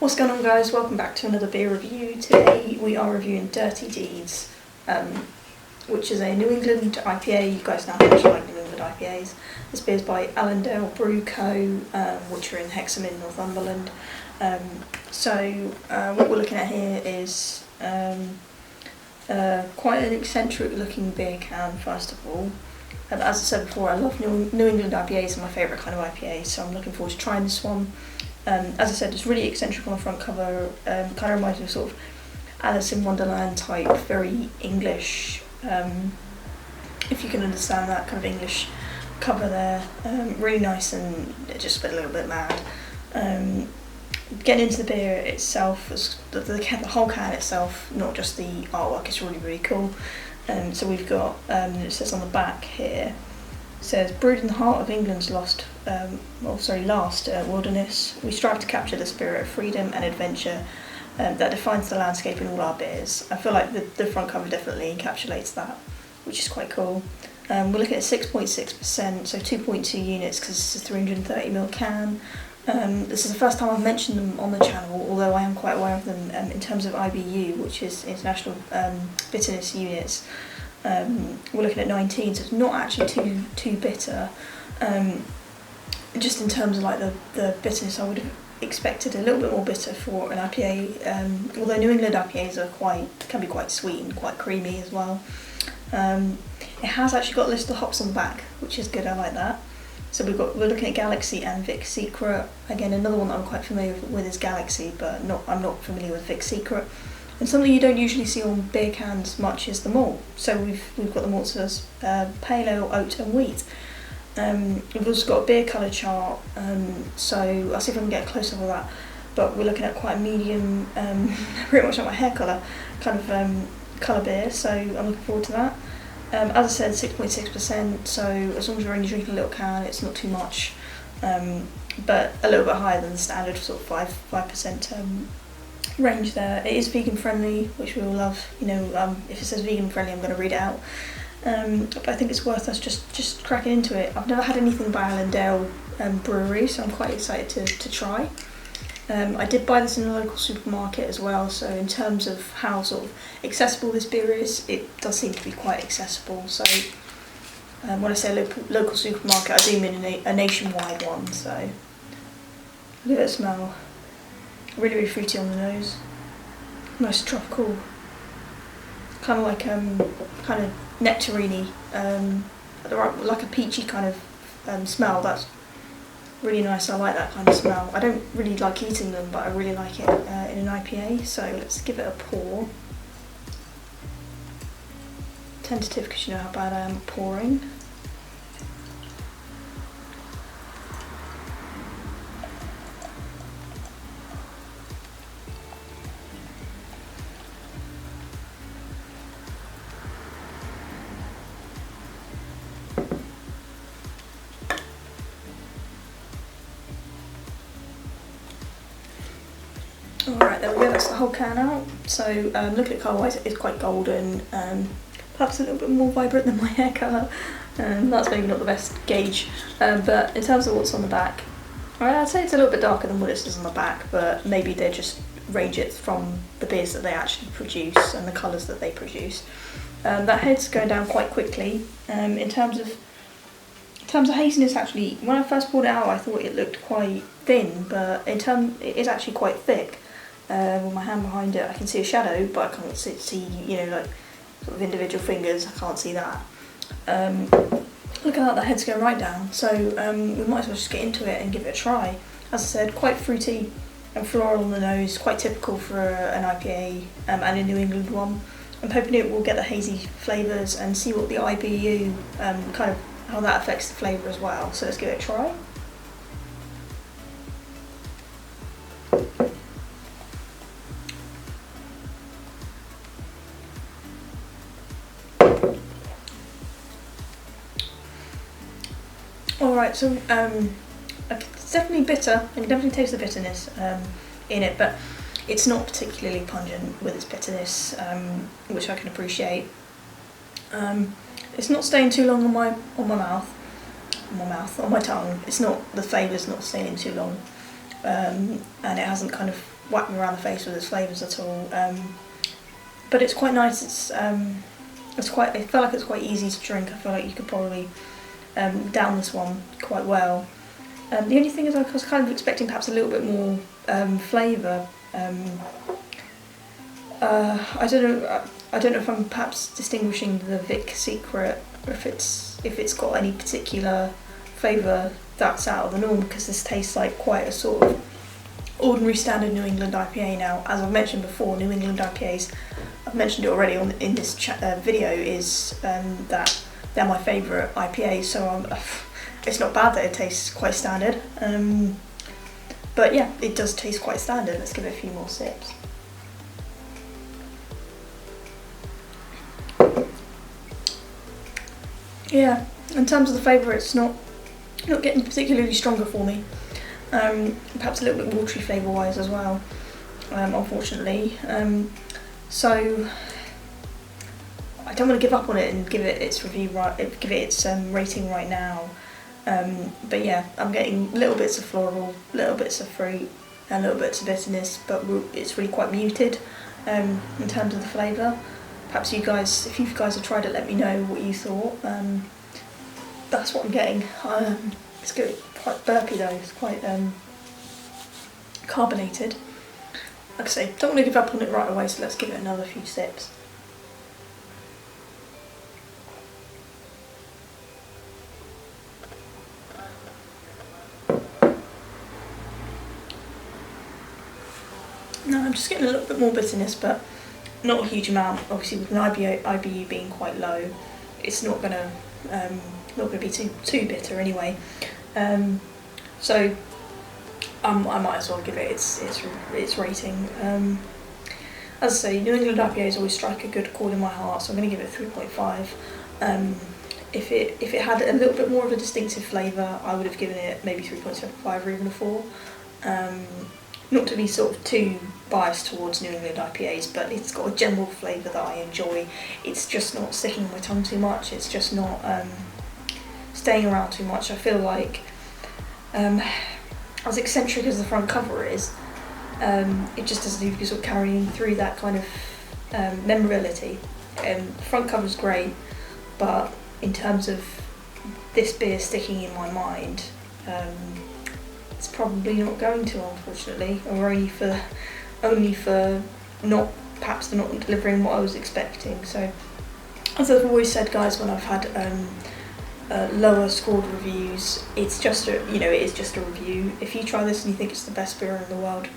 What's going on, guys? Welcome back to another beer review. Today we are reviewing Dirty Deeds, which is a New England IPA. You guys know how much I like New England IPAs. This beer is by Allendale Brewery, which are in Hexham in Northumberland. What we're looking at here is quite an eccentric looking beer can, first of all. As I said before, I love New England IPAs, are my favourite kind of IPA, so I'm looking forward to trying this one. As I said, it's really eccentric on the front cover, kind of reminds me of sort of Alice in Wonderland type, very English, if you can understand that kind of English cover there. Really nice and just a little bit mad. Getting into the beer itself, the whole can itself, not just the artwork, is really, really cool. So we've got, it says on the back here, it says, brewed in the heart of England's last wilderness, we strive to capture the spirit of freedom and adventure that defines the landscape in all our beers. I feel like the front cover definitely encapsulates that, which is quite cool. We're looking at 6.6%, so 2.2 units because it's a 330ml can. This is the first time I've mentioned them on the channel, although I am quite aware of them in terms of IBU, which is International Bitterness Units. We're looking at 19, so it's not actually too bitter. Just in terms of like the bitterness, I would have expected a little bit more bitter for an IPA. Although New England IPAs can be quite sweet and quite creamy as well. It has actually got a list of hops on the back, which is good. I like that. So we're looking at Galaxy and Vic Secret. Again, another one that I'm quite familiar with is Galaxy, but I'm not familiar with Vic Secret. And something you don't usually see on beer cans much is the malt. So we've got the malts as pale ale, oat and wheat. We've also got a beer colour chart, so I'll see if I can get a close up of that. But we're looking at quite a medium, pretty much like my hair colour, kind of colour beer, so I'm looking forward to that. As I said, 6.6%, so as long as you're only drinking a little can, it's not too much, but a little bit higher than the standard sort of 5% range there. It is vegan friendly, which we all love. You know, if it says vegan friendly, I'm going to read it out. But I think it's worth us just cracking into it. I've never had anything by Allendale Brewery, so I'm quite excited to try. I did buy this in a local supermarket as well, so in terms of how sort of accessible this beer is, it does seem to be quite accessible. So when I say local supermarket, I do mean a nationwide one. So look at the smell, really, really fruity on the nose, nice tropical, kind of like kind of nectarine-y, like a peachy kind of smell. That's really nice. I like that kind of smell. I don't really like eating them, but I really like it in an IPA. So let's give it a pour. Tentative because you know how bad I am at pouring. Alright, there we go, that's the whole can out. So looking at colour wise, it's quite golden, perhaps a little bit more vibrant than my hair colour. That's maybe not the best gauge, but in terms of what's on the back, I'd say it's a little bit darker than what it says on the back, but maybe they just range it from the beers that they actually produce and the colours that they produce. That head's going down quite quickly. In terms of haziness, actually, when I first poured it out, I thought it looked quite thin, but it is actually quite thick. With my hand behind it, I can see a shadow, but I can't see you know, like sort of individual fingers. I can't see that. Look at that, the head's going right down. So we might as well just get into it and give it a try. As I said, quite fruity and floral on the nose, quite typical for an IPA and a New England one. I'm hoping it will get the hazy flavours and see what the IBU kind of how that affects the flavour as well. So let's give it a try. Alright, so it's definitely bitter. I can definitely taste the bitterness in it, but it's not particularly pungent with its bitterness, which I can appreciate. It's not staying too long on my tongue. It's not, the flavour's not staying too long. and it hasn't kind of whacked me around the face with its flavours at all. But it's quite nice. It's quite. I feel like it's quite easy to drink. I feel like you could probably down this one quite well. The only thing is I was kind of expecting perhaps a little bit more flavour. I don't know if I'm perhaps distinguishing the Vic Secret, or if it's got any particular flavour that's out of the norm, because this tastes like quite a sort of ordinary standard New England IPA now. As I've mentioned before, New England IPAs, I've mentioned it already in this video, is that they're my favourite IPAs, so it's not bad that it tastes quite standard. But yeah, it does taste quite standard. Let's give it a few more sips. Yeah, in terms of the flavour, it's not getting particularly stronger for me. Perhaps a little bit watery flavour-wise as well, unfortunately. So I don't want to give up on it and give it its review give it its rating right now. But yeah, I'm getting little bits of floral, little bits of fruit, and little bits of bitterness, but it's really quite muted in terms of the flavour. Perhaps you guys, if you guys have tried it, let me know what you thought. That's what I'm getting. It's good, quite burpy though. It's quite carbonated. Like I say, don't want to give up on it right away, so let's give it another few sips. No, I'm just getting a little bit more bitterness, but not a huge amount. Obviously, with an IBU being quite low, it's not gonna be too bitter anyway. So I might as well give it its rating. As I say, New England IPAs always strike a good chord in my heart, so I'm going to give it 3.5. If it had a little bit more of a distinctive flavour, I would have given it maybe 3.75 or even a 4. Not to be sort of too biased towards New England IPAs, but it's got a general flavour that I enjoy. It's just not sticking on my tongue too much. It's just not staying around too much. I feel like, as eccentric as the front cover is, it just doesn't even sort of carrying through that kind of memorability. The front cover's great, but in terms of this beer sticking in my mind, it's probably not going to, unfortunately, or only for not delivering what I was expecting. So, as I've always said, guys, when I've had lower scored reviews, it's just it is just a review. If you try this and you think it's the best beer in the world,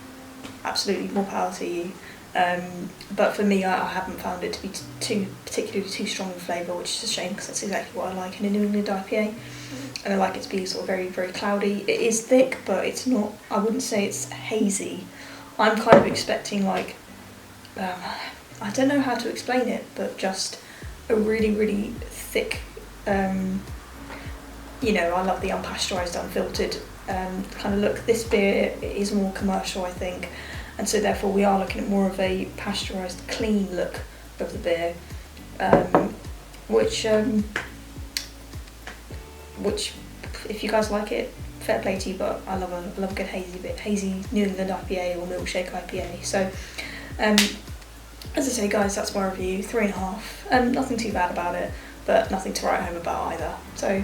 absolutely, more power to you. But for me, I haven't found it to be particularly too strong in flavour, which is a shame, because that's exactly what I like in a New England IPA. And I like it to be sort of very, very cloudy. It is thick, but it's not, I wouldn't say it's hazy. I'm kind of expecting like, I don't know how to explain it, but just a really, really thick, I love the unpasteurised, unfiltered kind of look. This beer is more commercial, I think, and so therefore we are looking at more of a pasteurised, clean look of the beer, which if you guys like it, fair play to you, but I love a good hazy New England IPA or milkshake IPA. So as I say, guys, that's my review, 3.5. Nothing too bad about it, but nothing to write home about either. So I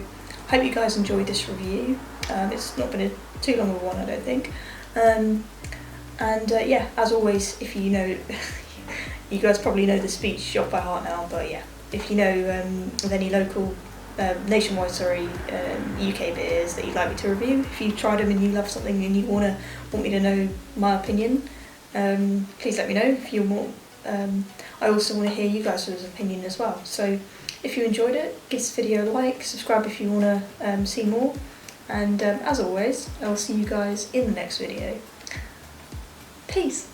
hope you guys enjoyed this review. It's not been too long of a one, I don't think. Yeah, as always, if you know, you guys probably know the speech off by heart now, but yeah, if you know of any local, nationwide, UK beers that you'd like me to review, if you've tried them and you love something and you want me to know my opinion, please let me know. If you want, I also want to hear you guys' opinion as well. So if you enjoyed it, give this video a like, subscribe if you want to see more, and as always, I will see you guys in the next video. Peace!